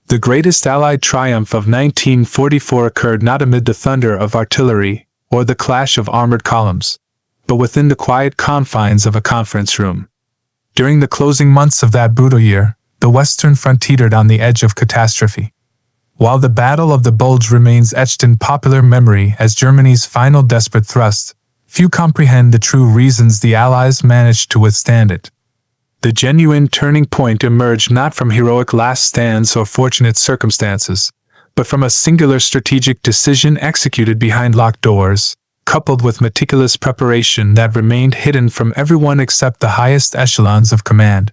The greatest Allied triumph of 1944 occurred not amid the thunder of artillery or the clash of armored columns, but within the quiet confines of a conference room. During the closing months of that brutal year, the Western Front teetered on the edge of catastrophe. While the Battle of the Bulge remains etched in popular memory as Germany's final desperate thrust, few comprehend the true reasons the Allies managed to withstand it. The genuine turning point emerged not from heroic last stands or fortunate circumstances, but from a singular strategic decision executed behind locked doors, coupled with meticulous preparation that remained hidden from everyone except the highest echelons of command.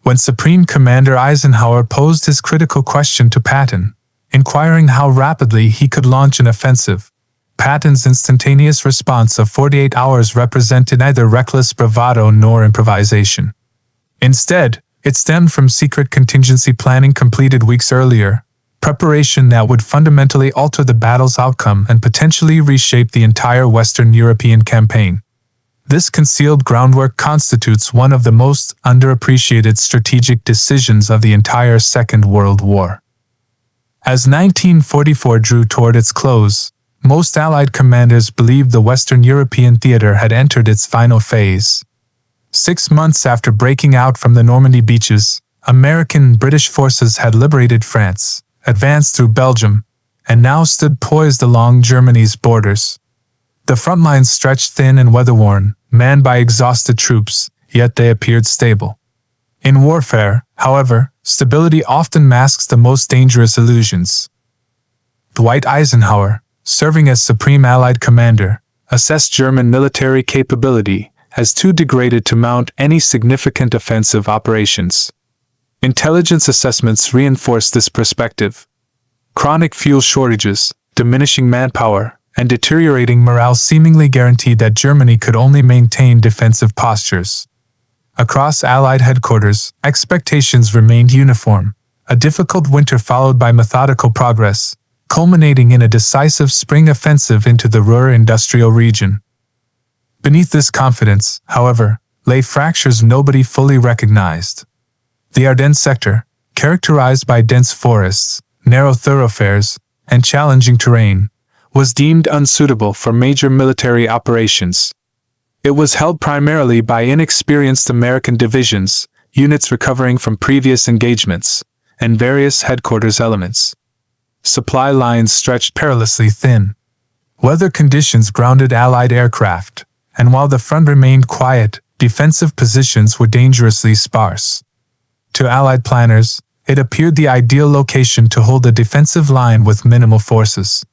When Supreme Commander Eisenhower posed his critical question to Patton, inquiring how rapidly he could launch an offensive, Patton's instantaneous response of 48 hours represented neither reckless bravado nor improvisation. Instead, it stemmed from secret contingency planning completed weeks earlier, preparation that would fundamentally alter the battle's outcome and potentially reshape the entire Western European campaign. This concealed groundwork constitutes one of the most underappreciated strategic decisions of the entire Second World War. As 1944 drew toward its close, most Allied commanders believed the Western European theater had entered its final phase. 6 months after breaking out from the Normandy beaches, American and British forces had liberated France, advanced through Belgium, and now stood poised along Germany's borders. The front lines stretched thin and weather-worn, manned by exhausted troops, yet they appeared stable. In warfare, however, stability often masks the most dangerous illusions. Dwight Eisenhower, serving as Supreme Allied Commander, assessed German military capability as too degraded to mount any significant offensive operations. Intelligence assessments reinforced this perspective. Chronic fuel shortages, diminishing manpower, and deteriorating morale seemingly guaranteed that Germany could only maintain defensive postures. Across Allied headquarters, expectations remained uniform. A difficult winter followed by methodical progress, culminating in a decisive spring offensive into the Ruhr industrial region. Beneath this confidence, however, lay fractures nobody fully recognized. The Ardennes sector, characterized by dense forests, narrow thoroughfares, and challenging terrain, was deemed unsuitable for major military operations. It was held primarily by inexperienced American divisions, units recovering from previous engagements, and various headquarters elements. Supply lines stretched perilously thin. Weather conditions grounded Allied aircraft, and while the front remained quiet, defensive positions were dangerously sparse. To Allied planners, it appeared the ideal location to hold a defensive line with minimal forces.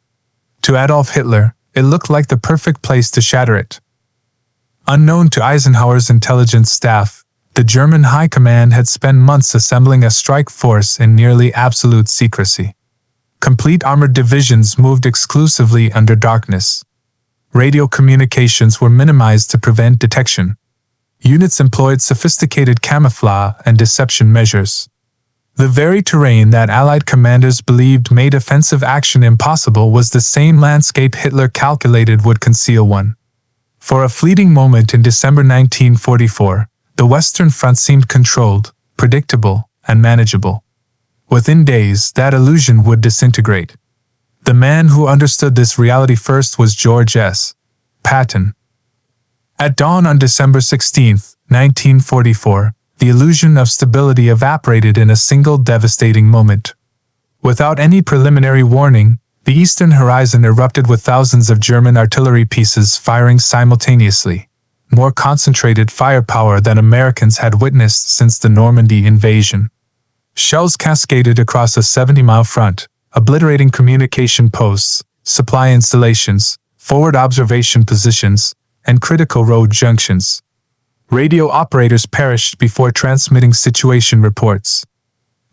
To Adolf Hitler, it looked like the perfect place to shatter it. Unknown to Eisenhower's intelligence staff, the German High Command had spent months assembling a strike force in nearly absolute secrecy. Complete armored divisions moved exclusively under darkness. Radio communications were minimized to prevent detection. Units employed sophisticated camouflage and deception measures. The very terrain that Allied commanders believed made offensive action impossible was the same landscape Hitler calculated would conceal one. For a fleeting moment in December 1944, the Western Front seemed controlled, predictable, and manageable. Within days, that illusion would disintegrate. The man who understood this reality first was George S. Patton. At dawn on December 16, 1944, the illusion of stability evaporated in a single devastating moment. Without any preliminary warning, the eastern horizon erupted with thousands of German artillery pieces firing simultaneously, more concentrated firepower than Americans had witnessed since the Normandy invasion. Shells cascaded across a 70-mile front, obliterating communication posts, supply installations, forward observation positions, and critical road junctions. Radio operators perished before transmitting situation reports.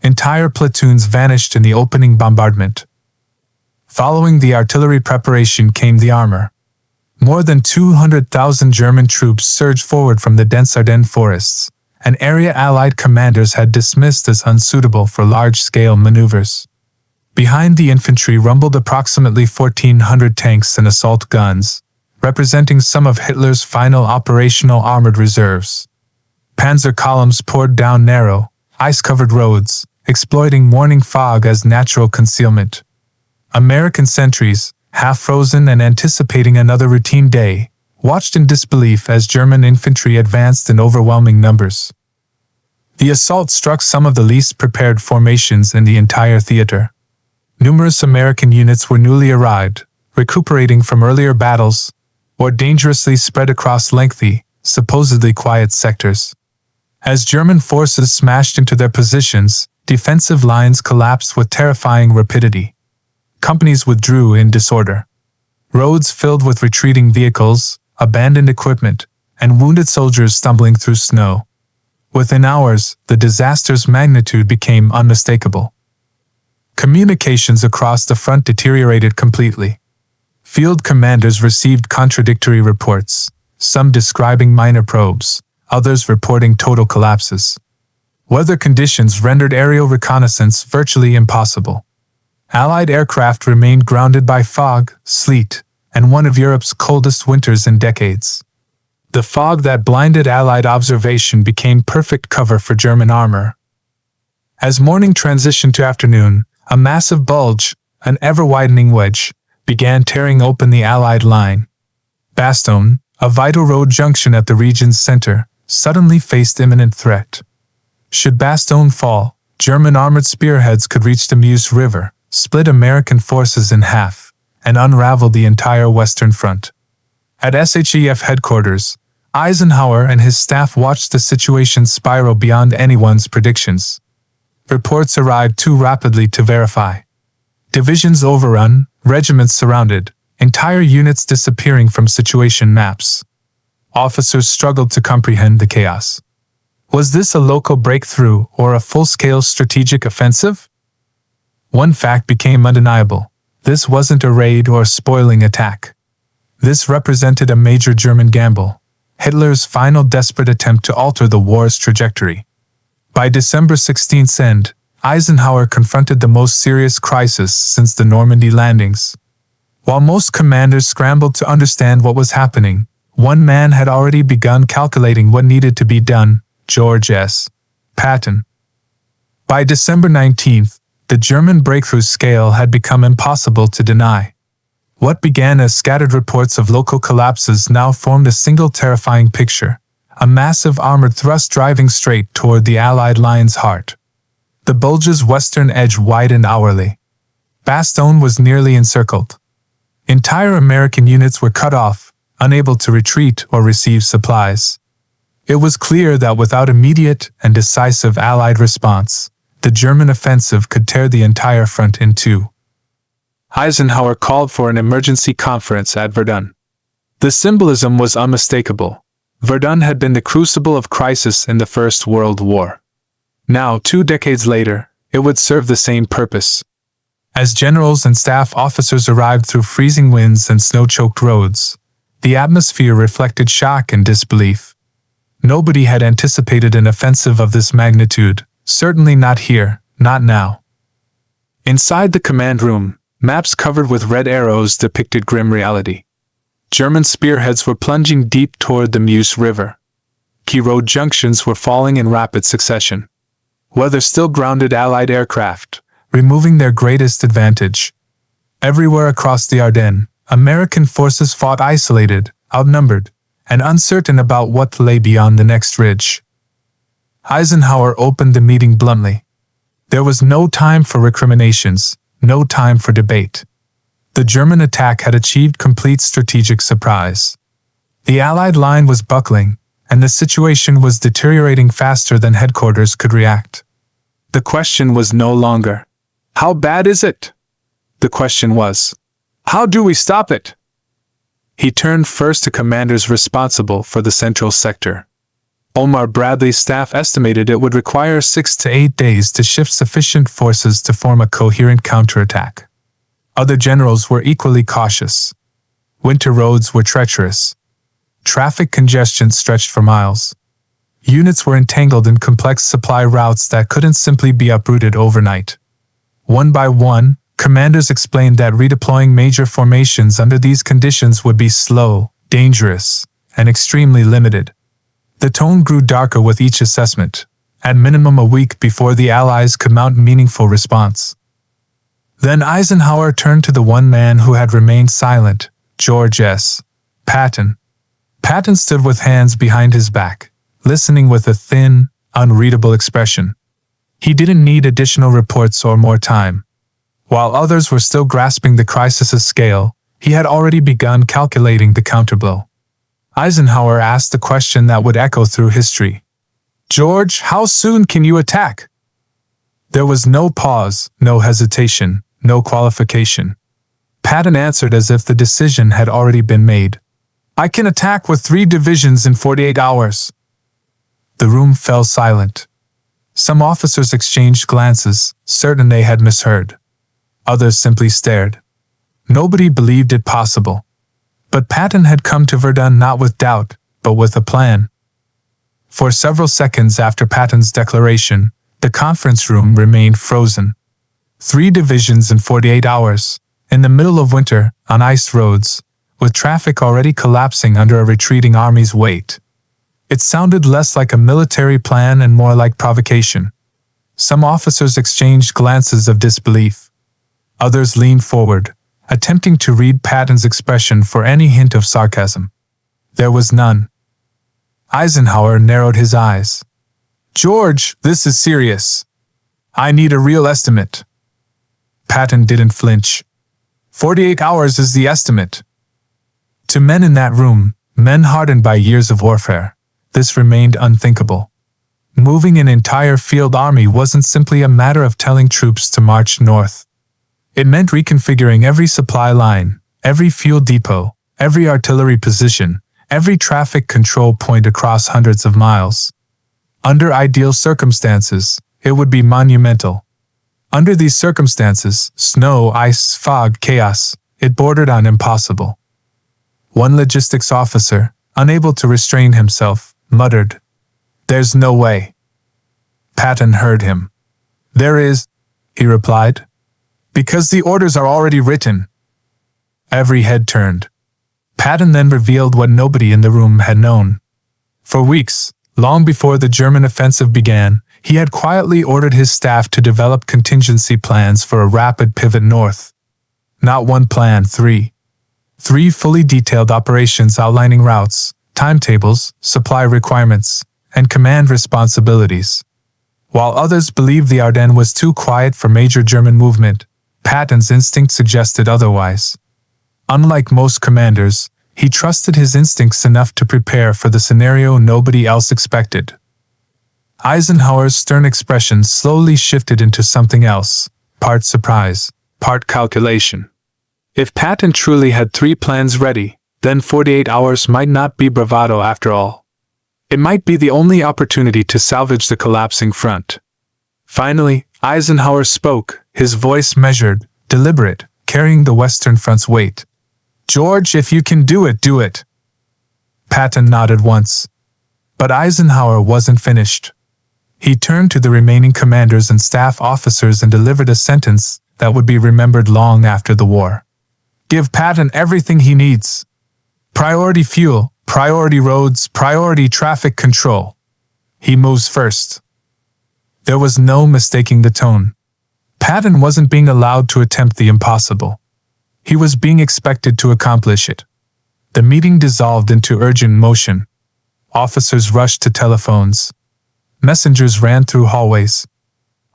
Entire platoons vanished in the opening bombardment. Following the artillery preparation came the armor. More than 200,000 German troops surged forward from the dense Ardennes forests, an area Allied commanders had dismissed as unsuitable for large-scale maneuvers. Behind the infantry rumbled approximately 1,400 tanks and assault guns, representing some of Hitler's final operational armored reserves. Panzer columns poured down narrow, ice-covered roads, exploiting morning fog as natural concealment. American sentries, half-frozen and anticipating another routine day, watched in disbelief as German infantry advanced in overwhelming numbers. The assault struck some of the least prepared formations in the entire theater. Numerous American units were newly arrived, recuperating from earlier battles, or dangerously spread across lengthy, supposedly quiet sectors. As German forces smashed into their positions, defensive lines collapsed with terrifying rapidity. Companies withdrew in disorder. Roads filled with retreating vehicles, abandoned equipment, and wounded soldiers stumbling through snow. Within hours, the disaster's magnitude became unmistakable. Communications across the front deteriorated completely. Field commanders received contradictory reports, some describing minor probes, others reporting total collapses. Weather conditions rendered aerial reconnaissance virtually impossible. Allied aircraft remained grounded by fog, sleet, and one of Europe's coldest winters in decades. The fog that blinded Allied observation became perfect cover for German armor. As morning transitioned to afternoon, a massive bulge, an ever-widening wedge, began tearing open the Allied line. Bastogne, a vital road junction at the region's center, suddenly faced imminent threat. Should Bastogne fall, German armored spearheads could reach the Meuse River, split American forces in half, and unravel the entire Western Front. At SHEF headquarters, Eisenhower and his staff watched the situation spiral beyond anyone's predictions. Reports arrived too rapidly to verify. Divisions overrun, regiments surrounded, entire units disappearing from situation maps. Officers struggled to comprehend the chaos. Was this a local breakthrough or a full-scale strategic offensive? One fact became undeniable. This wasn't a raid or spoiling attack. This represented a major German gamble, Hitler's final desperate attempt to alter the war's trajectory. By December 16th end, Eisenhower confronted the most serious crisis since the Normandy landings. While most commanders scrambled to understand what was happening, one man had already begun calculating what needed to be done: George S. Patton. By December 19th, the German breakthrough scale had become impossible to deny. What began as scattered reports of local collapses now formed a single terrifying picture: a massive armored thrust driving straight toward the Allied line's heart. The Bulge's western edge widened hourly. Bastogne was nearly encircled. Entire American units were cut off, unable to retreat or receive supplies. It was clear that without immediate and decisive Allied response, the German offensive could tear the entire front in two. Eisenhower called for an emergency conference at Verdun. The symbolism was unmistakable. Verdun had been the crucible of crisis in the First World War. Now, 2 decades later, it would serve the same purpose. As generals and staff officers arrived through freezing winds and snow-choked roads, the atmosphere reflected shock and disbelief. Nobody had anticipated an offensive of this magnitude, certainly not here, not now. Inside the command room, maps covered with red arrows depicted grim reality. German spearheads were plunging deep toward the Meuse River. Key road junctions were falling in rapid succession. Weather still grounded Allied aircraft, removing their greatest advantage. Everywhere across the Ardennes, American forces fought isolated, outnumbered, and uncertain about what lay beyond the next ridge. Eisenhower opened the meeting bluntly. There was no time for recriminations, no time for debate. The German attack had achieved complete strategic surprise. The Allied line was buckling, and the situation was deteriorating faster than headquarters could react. The question was no longer, "How bad is it?" The question was, "How do we stop it?" He turned first to commanders responsible for the central sector. Omar Bradley's staff estimated it would require 6 to 8 days to shift sufficient forces to form a coherent counterattack. Other generals were equally cautious. Winter roads were treacherous. Traffic congestion stretched for miles. Units were entangled in complex supply routes that couldn't simply be uprooted overnight. One by one, commanders explained that redeploying major formations under these conditions would be slow, dangerous, and extremely limited. The tone grew darker with each assessment. at minimum a week before the Allies could mount meaningful response. Then Eisenhower turned to the one man who had remained silent, George S. Patton. Patton stood with hands behind his back, listening with a thin, unreadable expression. He didn't need additional reports or more time. While others were still grasping the crisis's scale, he had already begun calculating the counterblow. Eisenhower asked the question that would echo through history. "George, how soon can you attack?" There was no pause, no hesitation, no qualification. Patton answered as if the decision had already been made. "I can attack with 3 divisions in 48 hours." The room fell silent. Some officers exchanged glances, certain they had misheard. Others simply stared. Nobody believed it possible. But Patton had come to Verdun not with doubt, but with a plan. For several seconds after Patton's declaration, the conference room remained frozen. 3 divisions in 48 hours, in the middle of winter, on iced roads, with traffic already collapsing under a retreating army's weight. It sounded less like a military plan and more like provocation. Some officers exchanged glances of disbelief. Others leaned forward, attempting to read Patton's expression for any hint of sarcasm. There was none. Eisenhower narrowed his eyes. "George, this is serious. I need a real estimate." Patton didn't flinch. 48 hours is the estimate. To men in that room, men hardened by years of warfare, this remained unthinkable. Moving an entire field army wasn't simply a matter of telling troops to march north. It meant reconfiguring every supply line, every fuel depot, every artillery position, every traffic control point across hundreds of miles. Under ideal circumstances, it would be monumental. Under these circumstances, snow, ice, fog, chaos, it bordered on impossible. One logistics officer, unable to restrain himself, muttered, "There's no way." Patton heard him. "There is," he replied, "because the orders are already written." Every head turned. Patton then revealed what nobody in the room had known. For weeks, long before the German offensive began, he had quietly ordered his staff to develop contingency plans for a rapid pivot north. Not one plan, 3. 3 fully detailed operations outlining routes, timetables, supply requirements, and command responsibilities. While others believed the Ardennes was too quiet for major German movement, Patton's instinct suggested otherwise. Unlike most commanders, he trusted his instincts enough to prepare for the scenario nobody else expected. Eisenhower's stern expression slowly shifted into something else, part surprise, part calculation. If Patton truly had 3 plans ready, then 48 hours might not be bravado after all. It might be the only opportunity to salvage the collapsing front. Finally, Eisenhower spoke, his voice measured, deliberate, carrying the Western Front's weight. "George, if you can do it, do it." Patton nodded once. But Eisenhower wasn't finished. He turned to the remaining commanders and staff officers and delivered a sentence that would be remembered long after the war. "Give Patton everything he needs. Priority fuel, priority roads, priority traffic control. He moves first." There was no mistaking the tone. Patton wasn't being allowed to attempt the impossible. He was being expected to accomplish it. The meeting dissolved into urgent motion. Officers rushed to telephones. Messengers ran through hallways.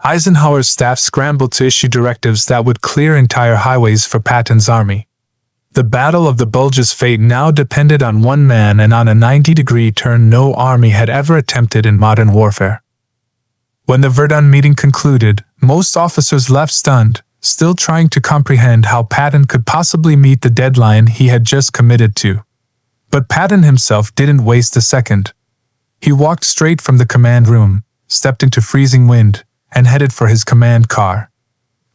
Eisenhower's staff scrambled to issue directives that would clear entire highways for Patton's army. The Battle of the Bulge's fate now depended on one man and on a 90-degree turn no army had ever attempted in modern warfare. When the Verdun meeting concluded, most officers left stunned, still trying to comprehend how Patton could possibly meet the deadline he had just committed to. But Patton himself didn't waste a second. He walked straight from the command room, stepped into freezing wind, and headed for his command car.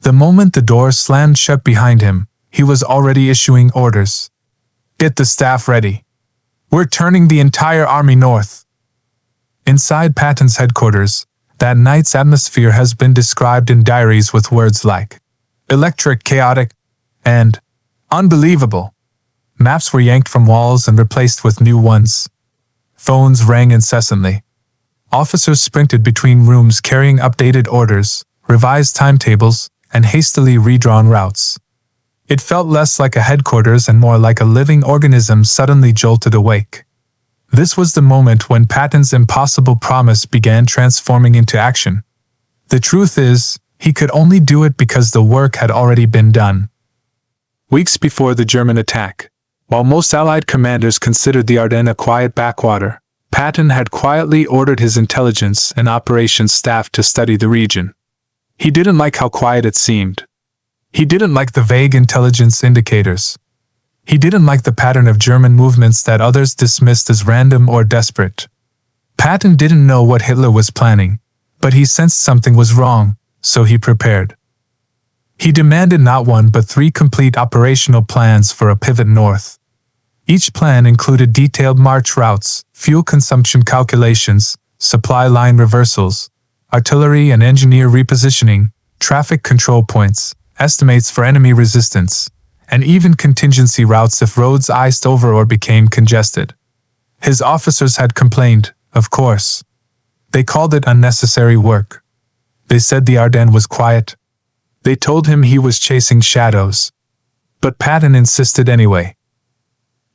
The moment the door slammed shut behind him, he was already issuing orders. "Get the staff ready. We're turning the entire army north." Inside Patton's headquarters, that night's atmosphere has been described in diaries with words like electric, chaotic, and unbelievable. Maps were yanked from walls and replaced with new ones. Phones rang incessantly. Officers sprinted between rooms carrying updated orders, revised timetables, and hastily redrawn routes. It felt less like a headquarters and more like a living organism suddenly jolted awake. This was the moment when Patton's impossible promise began transforming into action. The truth is, he could only do it because the work had already been done. Weeks before the German attack, while most Allied commanders considered the Ardennes a quiet backwater, Patton had quietly ordered his intelligence and operations staff to study the region. He didn't like how quiet it seemed. He didn't like the vague intelligence indicators. He didn't like the pattern of German movements that others dismissed as random or desperate. Patton didn't know what Hitler was planning, but he sensed something was wrong, so he prepared. He demanded not one but 3 complete operational plans for a pivot north. Each plan included detailed march routes, fuel consumption calculations, supply line reversals, artillery and engineer repositioning, traffic control points, estimates for enemy resistance, and even contingency routes if roads iced over or became congested. His officers had complained, of course. They called it unnecessary work. They said the Ardennes was quiet. They told him he was chasing shadows. But Patton insisted anyway.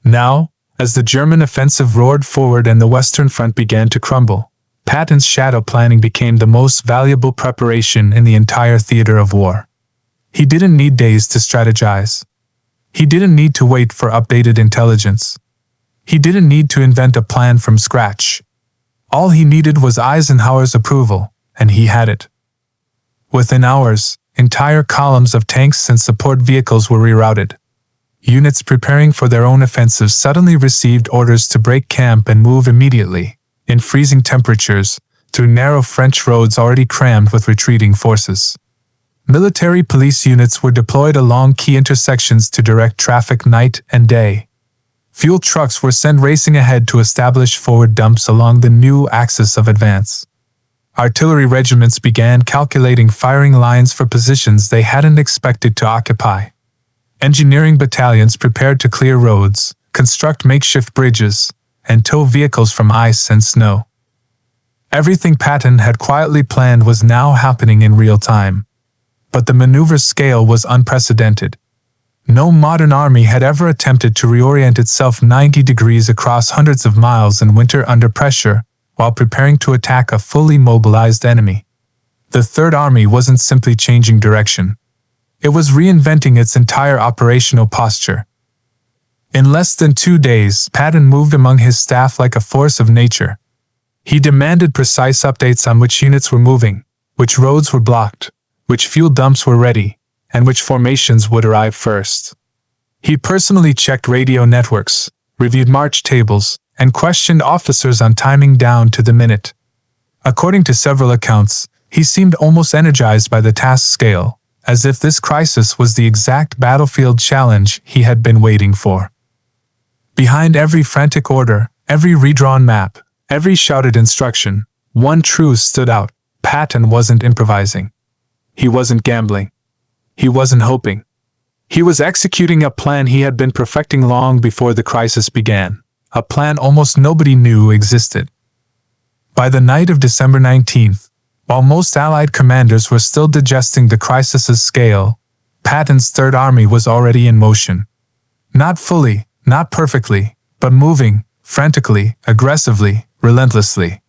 Now, as the German offensive roared forward and the Western Front began to crumble, Patton's shadow planning became the most valuable preparation in the entire theater of war. He didn't need days to strategize. He didn't need to wait for updated intelligence. He didn't need to invent a plan from scratch. All he needed was Eisenhower's approval, and he had it. Within hours, entire columns of tanks and support vehicles were rerouted. Units preparing for their own offensives suddenly received orders to break camp and move immediately, in freezing temperatures, through narrow French roads already crammed with retreating forces. Military police units were deployed along key intersections to direct traffic night and day. Fuel trucks were sent racing ahead to establish forward dumps along the new axis of advance. Artillery regiments began calculating firing lines for positions they hadn't expected to occupy. Engineering battalions prepared to clear roads, construct makeshift bridges, and tow vehicles from ice and snow. Everything Patton had quietly planned was now happening in real time. But the maneuver's scale was unprecedented. No modern army had ever attempted to reorient itself 90 degrees across hundreds of miles in winter under pressure, while preparing to attack a fully mobilized enemy. The Third Army wasn't simply changing direction. It was reinventing its entire operational posture. In less than 2 days, Patton moved among his staff like a force of nature. He demanded precise updates on which units were moving, which roads were blocked, which fuel dumps were ready, and which formations would arrive first. He personally checked radio networks, reviewed march tables, and questioned officers on timing down to the minute. According to several accounts, he seemed almost energized by the task scale, as if this crisis was the exact battlefield challenge he had been waiting for. Behind every frantic order, every redrawn map, every shouted instruction, one truth stood out: Patton wasn't improvising. He wasn't gambling. He wasn't hoping. He was executing a plan he had been perfecting long before the crisis began, a plan almost nobody knew existed. By the night of December 19th, while most Allied commanders were still digesting the crisis's scale, Patton's Third Army was already in motion. Not fully, not perfectly, but moving, frantically, aggressively, relentlessly.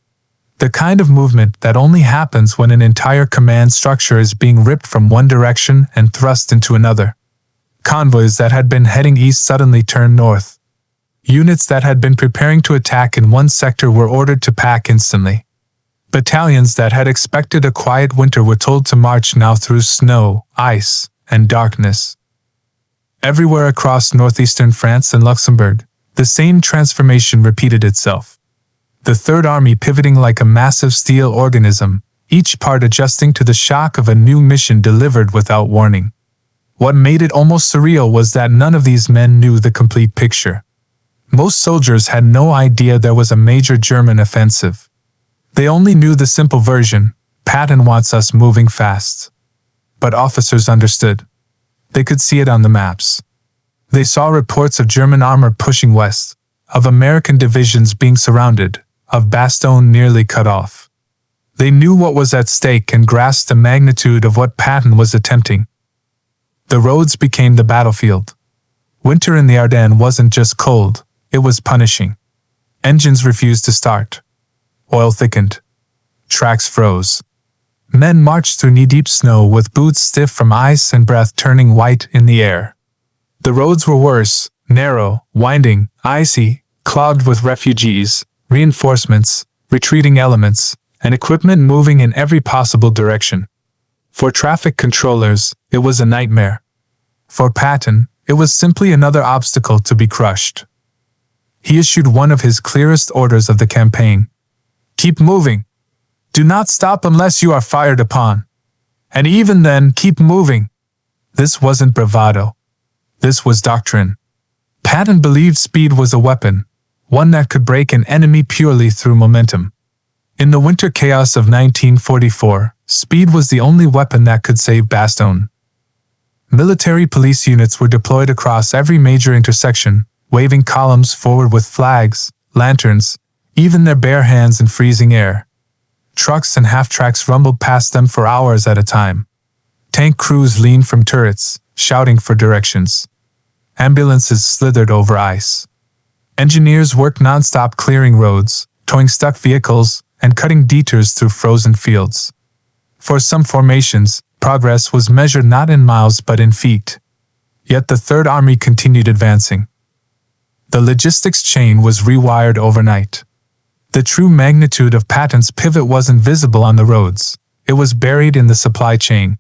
The kind of movement that only happens when an entire command structure is being ripped from one direction and thrust into another. Convoys that had been heading east suddenly turned north. Units that had been preparing to attack in one sector were ordered to pack instantly. Battalions that had expected a quiet winter were told to march now through snow, ice, and darkness. Everywhere across northeastern France and Luxembourg, the same transformation repeated itself. The Third Army pivoting like a massive steel organism, each part adjusting to the shock of a new mission delivered without warning. What made it almost surreal was that none of these men knew the complete picture. Most soldiers had no idea there was a major German offensive. They only knew the simple version: Patton wants us moving fast. But officers understood. They could see it on the maps. They saw reports of German armor pushing west, of American divisions being surrounded, of Bastogne nearly cut off. They knew what was at stake and grasped the magnitude of what Patton was attempting. The roads became the battlefield. Winter in the Ardennes wasn't just cold, it was punishing. Engines refused to start. Oil thickened. Tracks froze. Men marched through knee-deep snow with boots stiff from ice and breath turning white in the air. The roads were worse, narrow, winding, icy, clogged with refugees, reinforcements, retreating elements, and equipment moving in every possible direction. For traffic controllers, it was a nightmare. For Patton, it was simply another obstacle to be crushed. He issued one of his clearest orders of the campaign. Keep moving. Do not stop unless you are fired upon. And even then, keep moving. This wasn't bravado. This was doctrine. Patton believed speed was a weapon, one that could break an enemy purely through momentum. In the winter chaos of 1944, speed was the only weapon that could save Bastogne. Military police units were deployed across every major intersection, waving columns forward with flags, lanterns, even their bare hands in freezing air. Trucks and half-tracks rumbled past them for hours at a time. Tank crews leaned from turrets, shouting for directions. Ambulances slithered over ice. Engineers worked non-stop clearing roads, towing stuck vehicles, and cutting detours through frozen fields. For some formations, progress was measured not in miles but in feet. Yet the Third Army continued advancing. The logistics chain was rewired overnight. The true magnitude of Patton's pivot wasn't visible on the roads. It was buried in the supply chain.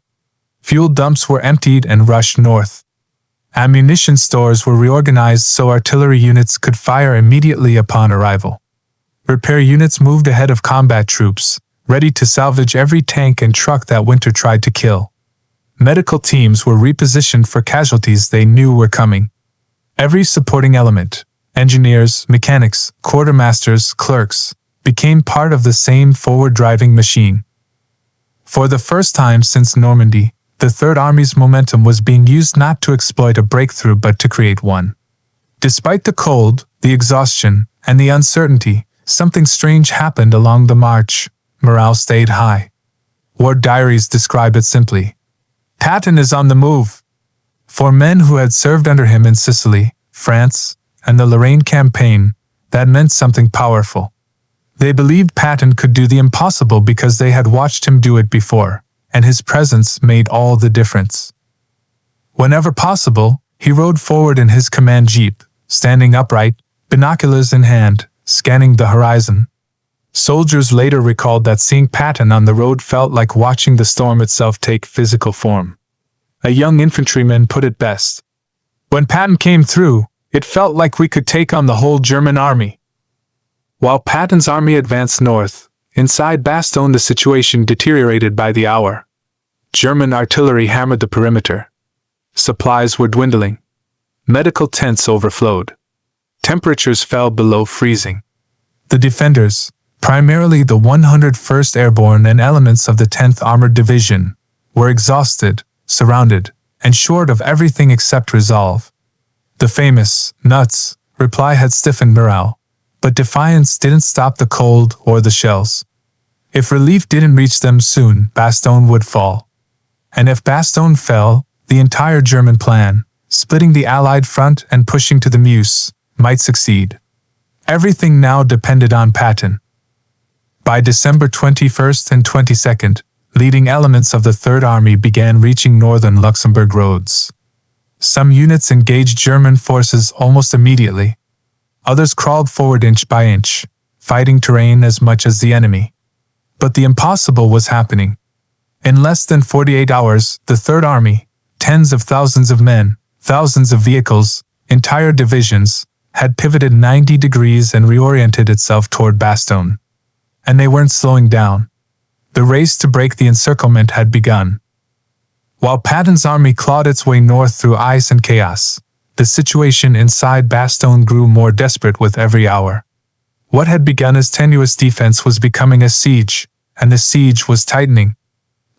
Fuel dumps were emptied and rushed north. Ammunition stores were reorganized so artillery units could fire immediately upon arrival. Repair units moved ahead of combat troops, ready to salvage every tank and truck that winter tried to kill. Medical teams were repositioned for casualties they knew were coming. Every supporting element, engineers, mechanics, quartermasters, clerks, became part of the same forward-driving machine. For the first time since Normandy, the Third Army's momentum was being used not to exploit a breakthrough but to create one. Despite the cold, the exhaustion, and the uncertainty, something strange happened along the march. Morale stayed high. War diaries describe it simply. Patton is on the move. For men who had served under him in Sicily, France, and the Lorraine campaign, that meant something powerful. They believed Patton could do the impossible because they had watched him do it before, and his presence made all the difference. Whenever possible, he rode forward in his command jeep, standing upright, binoculars in hand, scanning the horizon. Soldiers later recalled that seeing Patton on the road felt like watching the storm itself take physical form. A young infantryman put it best. When Patton came through, it felt like we could take on the whole German army. While Patton's army advanced north, inside Bastogne the situation deteriorated by the hour. German artillery hammered the perimeter. Supplies were dwindling. Medical tents overflowed. Temperatures fell below freezing. The defenders, primarily the 101st Airborne and elements of the 10th Armored Division, were exhausted, surrounded, and short of everything except resolve. The famous nuts reply had stiffened morale, but defiance didn't stop the cold or the shells. If relief didn't reach them soon, Bastogne would fall. And if Bastogne fell, the entire German plan, splitting the Allied front and pushing to the Meuse, might succeed. Everything now depended on Patton. By December 21st and 22nd, leading elements of the Third Army began reaching northern Luxembourg roads. Some units engaged German forces almost immediately. Others crawled forward inch by inch, fighting terrain as much as the enemy. But the impossible was happening. In less than 48 hours, the Third Army, tens of thousands of men, thousands of vehicles, entire divisions, had pivoted 90 degrees and reoriented itself toward Bastogne. And they weren't slowing down. The race to break the encirclement had begun. While Patton's army clawed its way north through ice and chaos, the situation inside Bastogne grew more desperate with every hour. What had begun as tenuous defense was becoming a siege, and the siege was tightening.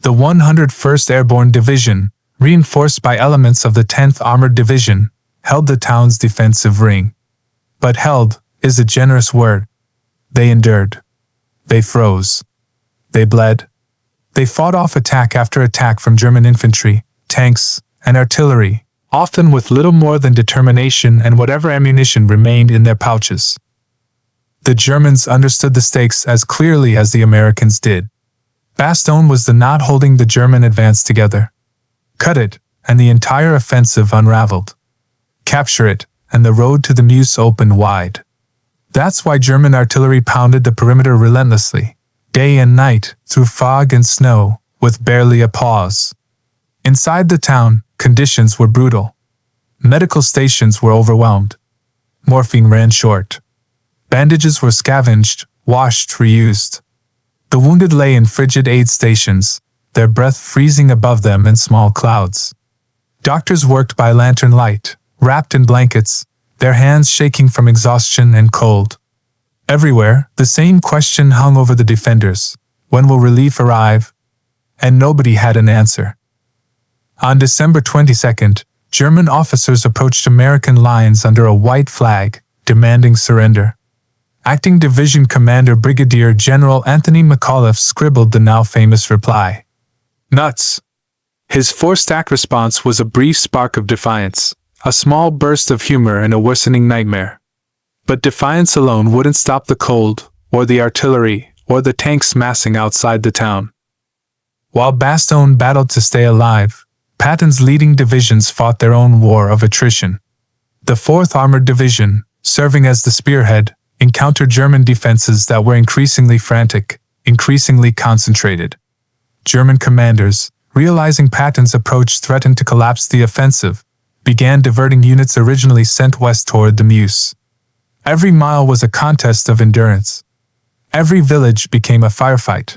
The 101st Airborne Division, reinforced by elements of the 10th Armored Division, held the town's defensive ring. But held is a generous word. They endured. They froze. They bled. They fought off attack after attack from German infantry, tanks, and artillery, often with little more than determination and whatever ammunition remained in their pouches. The Germans understood the stakes as clearly as the Americans did. Bastogne was the knot holding the German advance together. Cut it, and the entire offensive unraveled. Capture it, and the road to the Meuse opened wide. That's why German artillery pounded the perimeter relentlessly, day and night, through fog and snow, with barely a pause. Inside the town, conditions were brutal. Medical stations were overwhelmed. Morphine ran short. Bandages were scavenged, washed, reused. The wounded lay in frigid aid stations, their breath freezing above them in small clouds. Doctors worked by lantern light, wrapped in blankets, their hands shaking from exhaustion and cold. Everywhere, the same question hung over the defenders: when will relief arrive? And nobody had an answer. On December 22nd, German officers approached American lines under a white flag, demanding surrender. Acting Division Commander Brigadier General Anthony McAuliffe scribbled the now famous reply. Nuts! His four-stack response was a brief spark of defiance, a small burst of humor and a worsening nightmare. But defiance alone wouldn't stop the cold, or the artillery, or the tanks massing outside the town. While Bastogne battled to stay alive, Patton's leading divisions fought their own war of attrition. The 4th Armored Division, serving as the spearhead, encountered German defenses that were increasingly frantic, increasingly concentrated. German commanders, realizing Patton's approach threatened to collapse the offensive, began diverting units originally sent west toward the Meuse. Every mile was a contest of endurance. Every village became a firefight.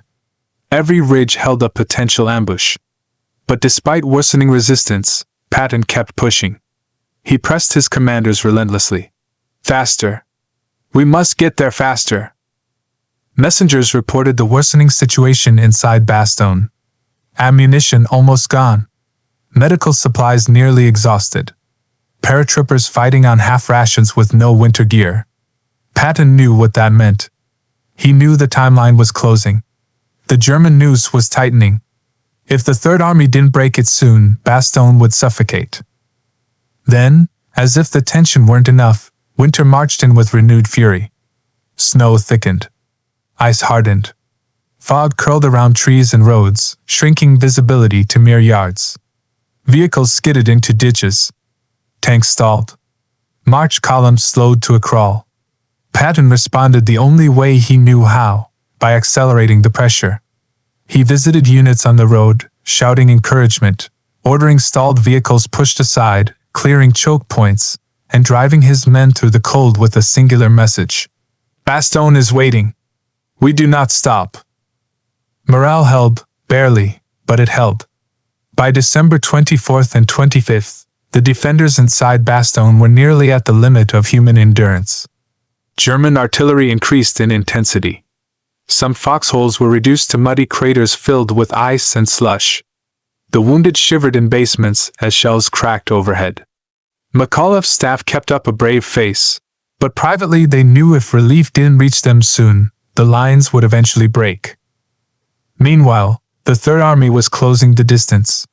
Every ridge held a potential ambush. But despite worsening resistance, Patton kept pushing. He pressed his commanders relentlessly. Faster. We must get there faster. Messengers reported the worsening situation inside Bastogne. Ammunition almost gone. Medical supplies nearly exhausted. Paratroopers fighting on half rations with no winter gear. Patton knew what that meant. He knew the timeline was closing. The German noose was tightening. If the Third Army didn't break it soon, Bastogne would suffocate. Then, as if the tension weren't enough, winter marched in with renewed fury. Snow thickened. Ice hardened. Fog curled around trees and roads, shrinking visibility to mere yards. Vehicles skidded into ditches. Tanks stalled. March columns slowed to a crawl. Patton responded the only way he knew how, by accelerating the pressure. He visited units on the road, shouting encouragement, ordering stalled vehicles pushed aside, clearing choke points, and driving his men through the cold with a singular message. Bastogne is waiting. We do not stop. Morale held, barely, but it held. By December 24th and 25th, the defenders inside Bastogne were nearly at the limit of human endurance. German artillery increased in intensity. Some foxholes were reduced to muddy craters filled with ice and slush. The wounded shivered in basements as shells cracked overhead. McAuliffe's staff kept up a brave face, but privately they knew if relief didn't reach them soon, the lines would eventually break. Meanwhile, the Third Army was closing the distance.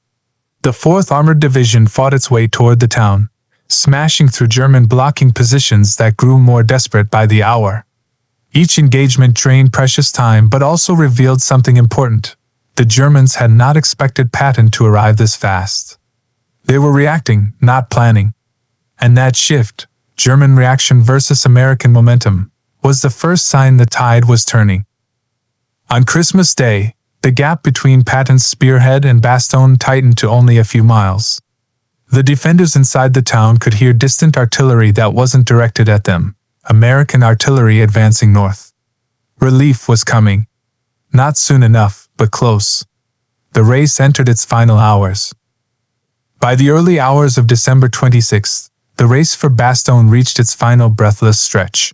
The 4th Armored Division fought its way toward the town, smashing through German blocking positions that grew more desperate by the hour. Each engagement drained precious time but also revealed something important. The Germans had not expected Patton to arrive this fast. They were reacting, not planning. And that shift, German reaction versus American momentum, was the first sign the tide was turning. On Christmas Day, the gap between Patton's spearhead and Bastogne tightened to only a few miles. The defenders inside the town could hear distant artillery that wasn't directed at them, American artillery advancing north. Relief was coming. Not soon enough, but close. The race entered its final hours. By the early hours of December 26th, the race for Bastogne reached its final breathless stretch.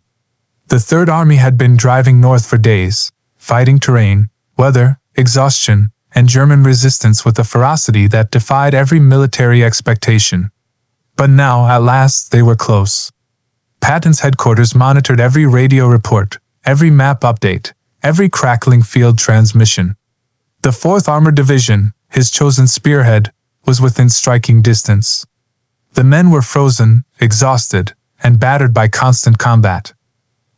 The Third Army had been driving north for days, fighting terrain, weather, exhaustion, and German resistance with a ferocity that defied every military expectation. But now, at last, they were close. Patton's headquarters monitored every radio report, every map update, every crackling field transmission. The 4th Armored Division, his chosen spearhead, was within striking distance. The men were frozen, exhausted, and battered by constant combat.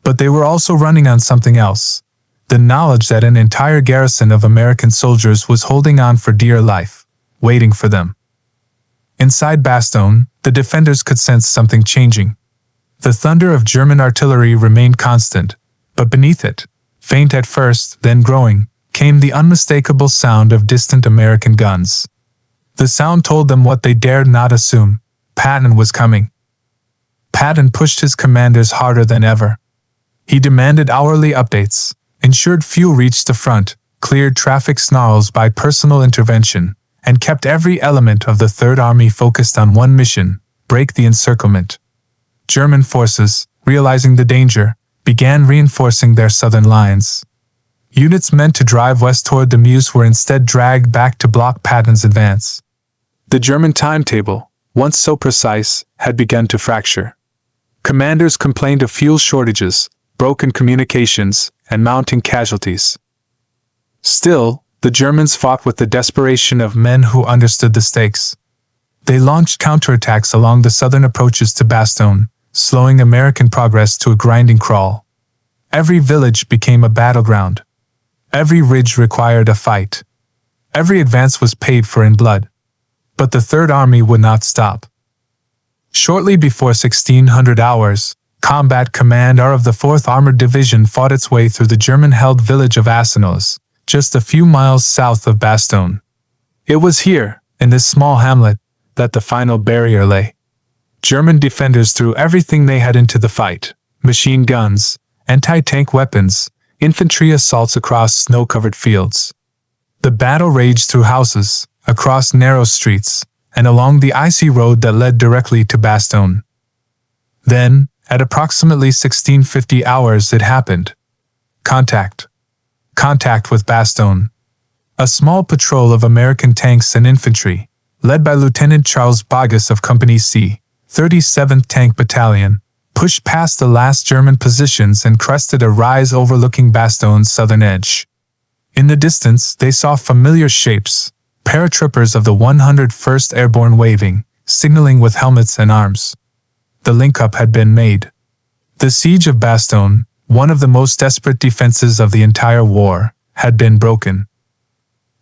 But they were also running on something else: the knowledge that an entire garrison of American soldiers was holding on for dear life, waiting for them. Inside Bastogne, the defenders could sense something changing. The thunder of German artillery remained constant, but beneath it, faint at first, then growing, came the unmistakable sound of distant American guns. The sound told them what they dared not assume: Patton was coming. Patton pushed his commanders harder than ever. He demanded hourly updates, ensured fuel reached the front, cleared traffic snarls by personal intervention, and kept every element of the Third Army focused on one mission: break the encirclement. German forces, realizing the danger, began reinforcing their southern lines. Units meant to drive west toward the Meuse were instead dragged back to block Patton's advance. The German timetable, once so precise, had begun to fracture. Commanders complained of fuel shortages, broken communications, and mounting casualties. Still, the Germans fought with the desperation of men who understood the stakes. They launched counterattacks along the southern approaches to Bastogne, slowing American progress to a grinding crawl. Every village became a battleground. Every ridge required a fight. Every advance was paid for in blood. But the Third Army would not stop. Shortly before 1600 hours, Combat Command R of the 4th Armored Division fought its way through the German-held village of Ardennes, just a few miles south of Bastogne. It was here, in this small hamlet, that the final barrier lay. German defenders threw everything they had into the fight: machine guns, anti-tank weapons, infantry assaults across snow-covered fields. The battle raged through houses, across narrow streets, and along the icy road that led directly to Bastogne. Then, at approximately 1650 hours, it happened. Contact. Contact with Bastogne. A small patrol of American tanks and infantry, led by Lieutenant Charles Bogus of Company C, 37th Tank Battalion, pushed past the last German positions and crested a rise overlooking Bastogne's southern edge. In the distance, they saw familiar shapes: paratroopers of the 101st Airborne waving, signaling with helmets and arms. The link-up had been made. The siege of Bastogne, one of the most desperate defenses of the entire war, had been broken.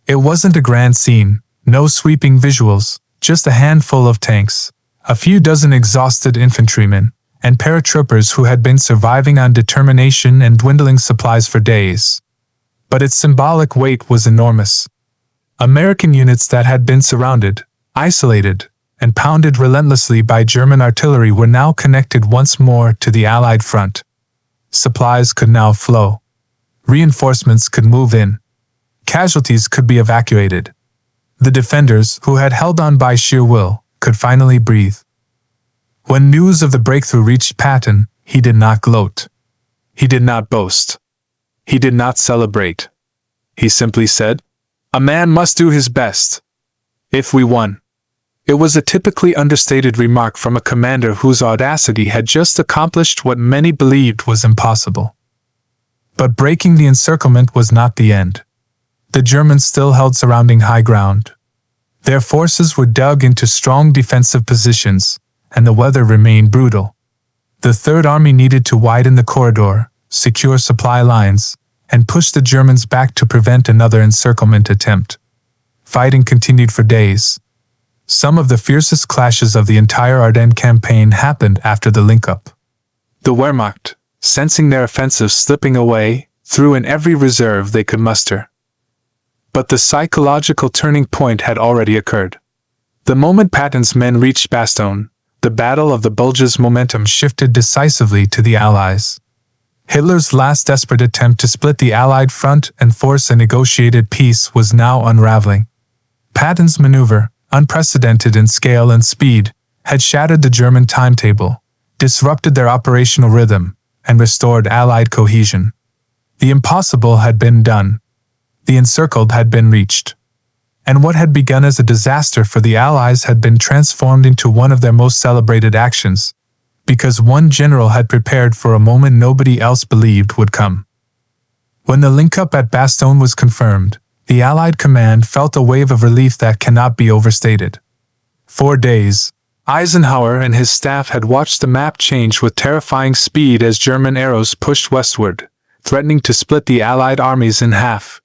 It wasn't a grand scene, no sweeping visuals, just a handful of tanks, a few dozen exhausted infantrymen, and paratroopers who had been surviving on determination and dwindling supplies for days. But its symbolic weight was enormous. American units that had been surrounded, isolated, and pounded relentlessly by German artillery were now connected once more to the Allied front. Supplies could now flow. Reinforcements could move in. Casualties could be evacuated. The defenders, who had held on by sheer will, could finally breathe. When news of the breakthrough reached Patton, he did not gloat. He did not boast. He did not celebrate. He simply said, "A man must do his best. If we won." It was a typically understated remark from a commander whose audacity had just accomplished what many believed was impossible. But breaking the encirclement was not the end. The Germans still held surrounding high ground. Their forces were dug into strong defensive positions, and the weather remained brutal. The Third Army needed to widen the corridor, secure supply lines, and push the Germans back to prevent another encirclement attempt. Fighting continued for days. Some of the fiercest clashes of the entire Ardennes campaign happened after the link-up. The Wehrmacht, sensing their offensive slipping away, threw in every reserve they could muster. But the psychological turning point had already occurred. The moment Patton's men reached Bastogne, the Battle of the Bulge's momentum shifted decisively to the Allies. Hitler's last desperate attempt to split the Allied front and force a negotiated peace was now unraveling. Patton's maneuver, unprecedented in scale and speed, had shattered the German timetable, disrupted their operational rhythm, and restored Allied cohesion. The impossible had been done. The encircled had been reached. And what had begun as a disaster for the Allies had been transformed into one of their most celebrated actions: because one general had prepared for a moment nobody else believed would come. When the link-up at Bastogne was confirmed, the Allied command felt a wave of relief that cannot be overstated. 4 days, Eisenhower and his staff had watched the map change with terrifying speed as German arrows pushed westward, threatening to split the Allied armies in half.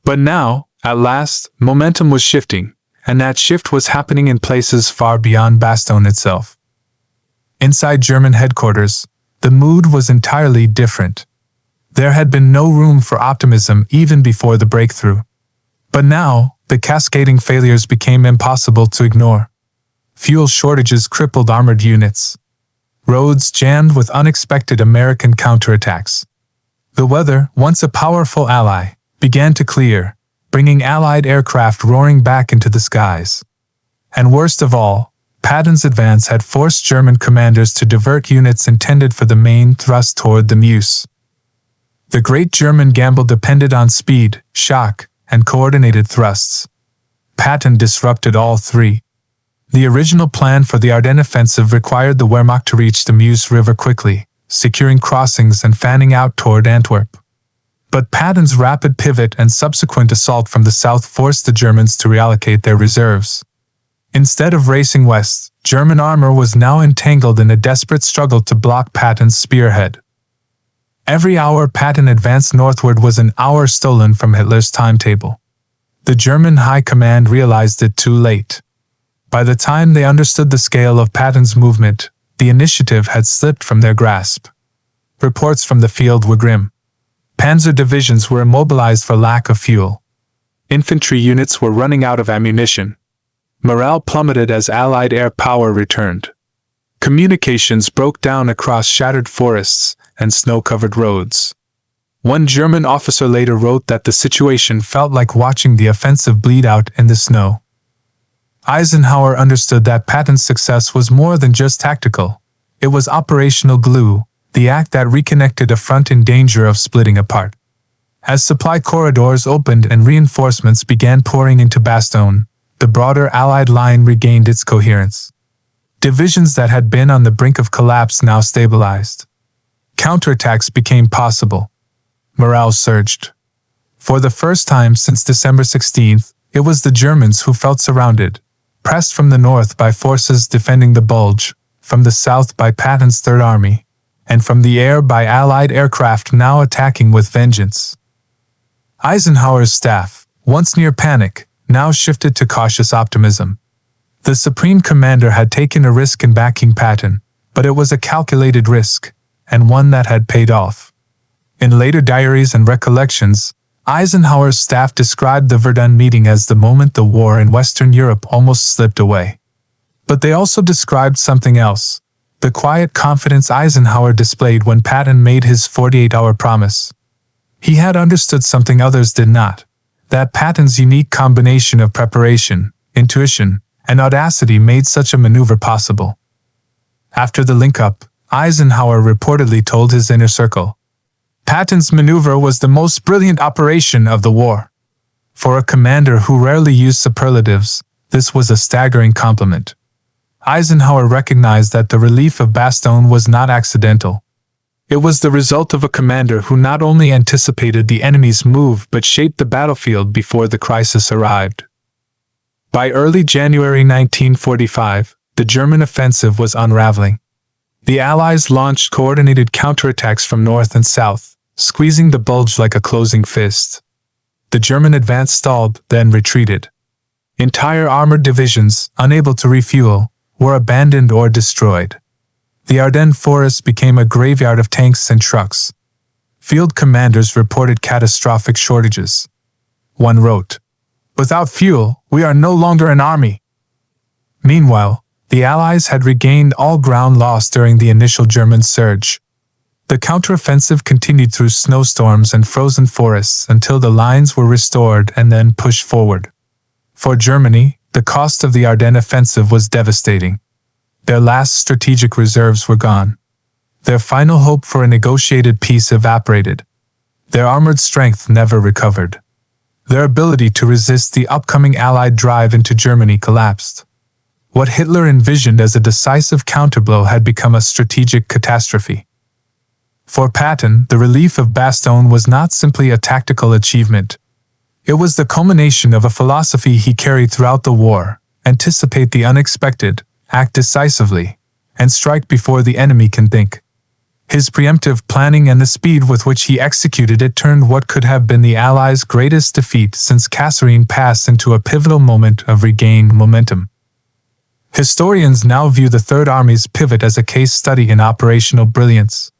But now, at last, momentum was shifting, and that shift was happening in places far beyond Bastogne itself. Inside German headquarters, the mood was entirely different. There had been no room for optimism even before the breakthrough. But now, the cascading failures became impossible to ignore. Fuel shortages crippled armored units. Roads jammed with unexpected American counterattacks. The weather, once a powerful ally, began to clear, bringing Allied aircraft roaring back into the skies. And worst of all, Patton's advance had forced German commanders to divert units intended for the main thrust toward the Meuse. The Great German Gamble depended on speed, shock, and coordinated thrusts. Patton disrupted all three. The original plan for the Ardennes offensive required the Wehrmacht to reach the Meuse River quickly, securing crossings and fanning out toward Antwerp. But Patton's rapid pivot and subsequent assault from the south forced the Germans to reallocate their reserves. Instead of racing west, German armor was now entangled in a desperate struggle to block Patton's spearhead. Every hour Patton advanced northward was an hour stolen from Hitler's timetable. The German High Command realized it too late. By the time they understood the scale of Patton's movement, the initiative had slipped from their grasp. Reports from the field were grim. Panzer divisions were immobilized for lack of fuel. Infantry units were running out of ammunition. Morale plummeted as Allied air power returned. Communications broke down across shattered forests and snow-covered roads. One German officer later wrote that the situation felt like watching the offensive bleed out in the snow. Eisenhower understood that Patton's success was more than just tactical. It was operational glue, the act that reconnected a front in danger of splitting apart. As supply corridors opened and reinforcements began pouring into Bastogne, the broader Allied line regained its coherence. Divisions that had been on the brink of collapse now stabilized. Counterattacks became possible. Morale surged. For the first time since December 16th, it was the Germans who felt surrounded, pressed from the north by forces defending the Bulge, from the south by Patton's Third Army, and from the air by Allied aircraft now attacking with vengeance. Eisenhower's staff, once near panic, now shifted to cautious optimism. The Supreme Commander had taken a risk in backing Patton, but it was a calculated risk, and one that had paid off. In later diaries and recollections, Eisenhower's staff described the Verdun meeting as the moment the war in Western Europe almost slipped away. But they also described something else, the quiet confidence Eisenhower displayed when Patton made his 48-hour promise. He had understood something others did not, that Patton's unique combination of preparation, intuition, and audacity made such a maneuver possible. After the link-up, Eisenhower reportedly told his inner circle, "Patton's maneuver was the most brilliant operation of the war." For a commander who rarely used superlatives, this was a staggering compliment. Eisenhower recognized that the relief of Bastogne was not accidental. It was the result of a commander who not only anticipated the enemy's move but shaped the battlefield before the crisis arrived. By early January 1945, the German offensive was unraveling. The Allies launched coordinated counterattacks from north and south, squeezing the Bulge like a closing fist. The German advance stalled, then retreated. Entire armored divisions, unable to refuel, were abandoned or destroyed. The Ardennes forest became a graveyard of tanks and trucks. Field commanders reported catastrophic shortages. One wrote, "Without fuel, we are no longer an army." Meanwhile, the Allies had regained all ground lost during the initial German surge. The counteroffensive continued through snowstorms and frozen forests until the lines were restored and then pushed forward. For Germany, the cost of the Ardennes offensive was devastating. Their last strategic reserves were gone. Their final hope for a negotiated peace evaporated. Their armored strength never recovered. Their ability to resist the upcoming Allied drive into Germany collapsed. What Hitler envisioned as a decisive counterblow had become a strategic catastrophe. For Patton, the relief of Bastogne was not simply a tactical achievement. It was the culmination of a philosophy he carried throughout the war: anticipate the unexpected, act decisively, and strike before the enemy can think. His preemptive planning and the speed with which he executed it turned what could have been the Allies' greatest defeat since Kasserine Pass into a pivotal moment of regained momentum. Historians now view the Third Army's pivot as a case study in operational brilliance.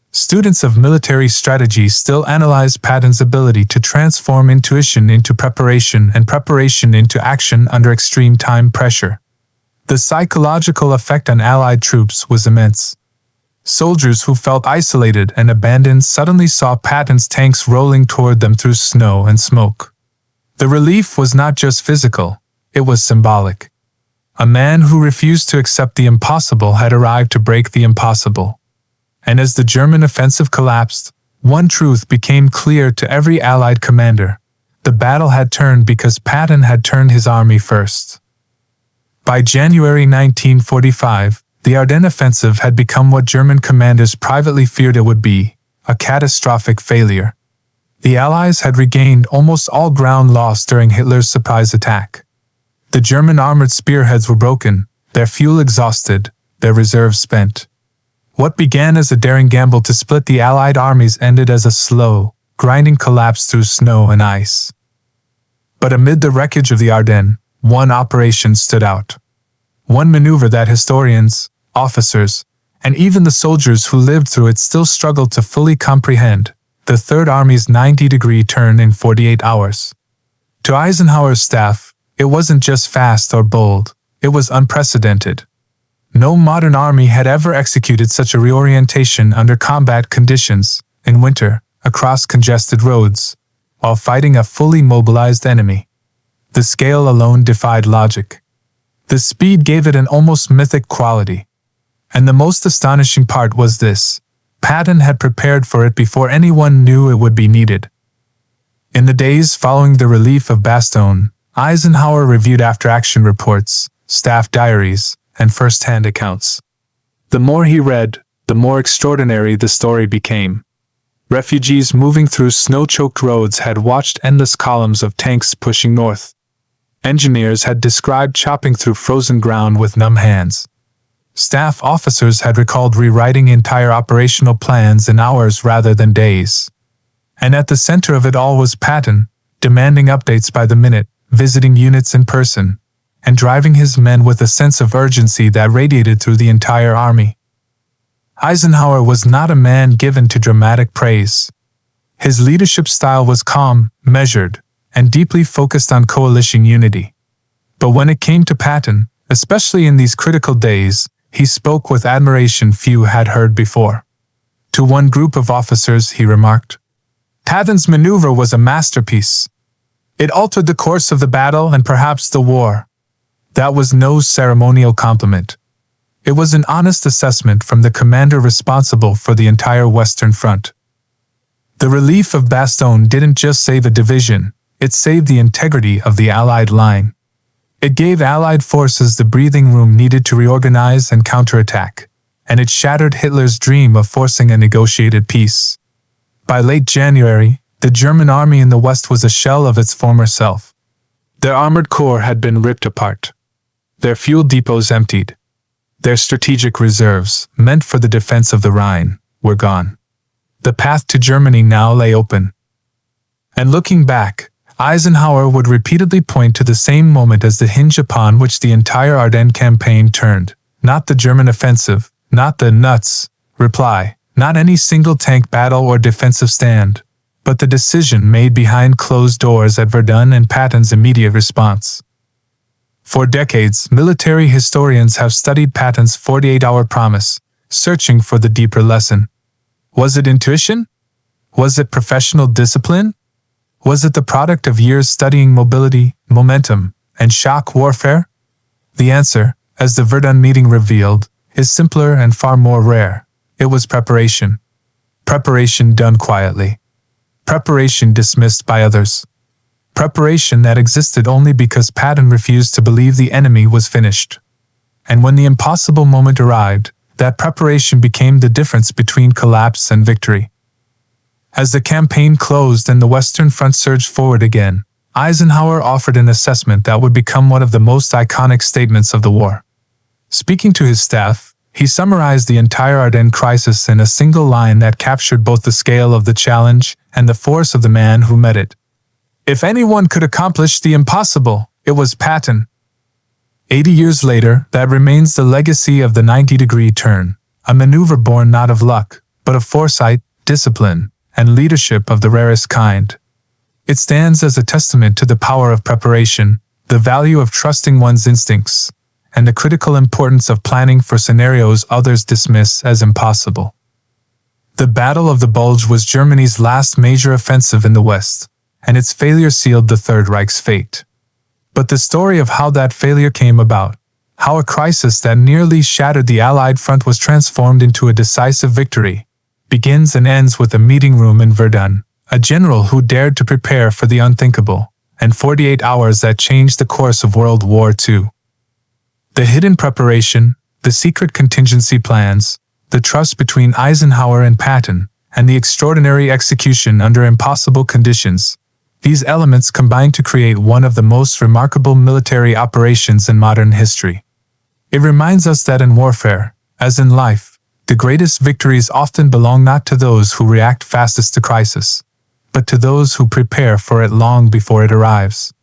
Students of military strategy still analyze Patton's ability to transform intuition into preparation and preparation into action under extreme time pressure. The psychological effect on Allied troops was immense. Soldiers who felt isolated and abandoned suddenly saw Patton's tanks rolling toward them through snow and smoke. The relief was not just physical, it was symbolic. A man who refused to accept the impossible had arrived to break the impossible. And as the German offensive collapsed, one truth became clear to every Allied commander: the battle had turned because Patton had turned his army first. By January 1945, the Ardennes offensive had become what German commanders privately feared it would be: a catastrophic failure. The Allies had regained almost all ground lost during Hitler's surprise attack. The German armored spearheads were broken, their fuel exhausted, their reserves spent. What began as a daring gamble to split the Allied armies ended as a slow, grinding collapse through snow and ice. But amid the wreckage of the Ardennes, one operation stood out. One maneuver that historians, officers, and even the soldiers who lived through it still struggled to fully comprehend: the Third Army's 90-degree turn in 48 hours. To Eisenhower's staff, it wasn't just fast or bold, it was unprecedented. No modern army had ever executed such a reorientation under combat conditions, in winter, across congested roads, while fighting a fully mobilized enemy. The scale alone defied logic. The speed gave it an almost mythic quality. And the most astonishing part was this: Patton had prepared for it before anyone knew it would be needed. In the days following the relief of Bastogne, Eisenhower reviewed after-action reports, staff diaries, and first-hand accounts. The more he read, the more extraordinary the story became. Refugees moving through snow-choked roads had watched endless columns of tanks pushing north. Engineers had described chopping through frozen ground with numb hands. Staff officers had recalled rewriting entire operational plans in hours rather than days. And at the center of it all was Patton, demanding updates by the minute, visiting units in person, and driving his men with a sense of urgency that radiated through the entire army. Eisenhower was not a man given to dramatic praise. His leadership style was calm, measured, and deeply focused on coalition unity. But when it came to Patton, especially in these critical days, he spoke with admiration few had heard before. To one group of officers he remarked, "Patton's maneuver was a masterpiece. It altered the course of the battle and perhaps the war." That was no ceremonial compliment. It was an honest assessment from the commander responsible for the entire Western Front. The relief of Bastogne didn't just save a division, it saved the integrity of the Allied line. It gave Allied forces the breathing room needed to reorganize and counterattack, and it shattered Hitler's dream of forcing a negotiated peace. By late January, the German army in the West was a shell of its former self. Their armored corps had been ripped apart. Their fuel depots emptied. Their strategic reserves, meant for the defense of the Rhine, were gone. The path to Germany now lay open. And looking back, Eisenhower would repeatedly point to the same moment as the hinge upon which the entire Ardennes campaign turned: not the German offensive, not the nuts reply, not any single tank battle or defensive stand, but the decision made behind closed doors at Verdun and Patton's immediate response. For decades, military historians have studied Patton's 48-hour promise, searching for the deeper lesson. Was it intuition? Was it professional discipline? Was it the product of years studying mobility, momentum, and shock warfare? The answer, as the Verdun meeting revealed, is simpler and far more rare. It was preparation. Preparation done quietly. Preparation dismissed by others. Preparation that existed only because Patton refused to believe the enemy was finished. and when the impossible moment arrived, that preparation became the difference between collapse and victory. As the campaign closed and the Western Front surged forward again, Eisenhower offered an assessment that would become one of the most iconic statements of the war. Speaking to his staff, he summarized the entire Ardennes crisis in a single line that captured both the scale of the challenge and the force of the man who met it. If anyone could accomplish the impossible, it was Patton. 80 years later, that remains the legacy of the 90-degree turn, a maneuver born not of luck, but of foresight, discipline, and leadership of the rarest kind. It stands as a testament to the power of preparation, the value of trusting one's instincts, and the critical importance of planning for scenarios others dismiss as impossible. The Battle of the Bulge was Germany's last major offensive in the West, and its failure sealed the Third Reich's fate. But the story of how that failure came about, how a crisis that nearly shattered the Allied front was transformed into a decisive victory, begins and ends with a meeting room in Verdun, a general who dared to prepare for the unthinkable, and 48 hours that changed the course of World War II. The hidden preparation, the secret contingency plans, the trust between Eisenhower and Patton, and the extraordinary execution under impossible conditions, these elements combine to create one of the most remarkable military operations in modern history. It reminds us that in warfare, as in life, the greatest victories often belong not to those who react fastest to crisis, but to those who prepare for it long before it arrives.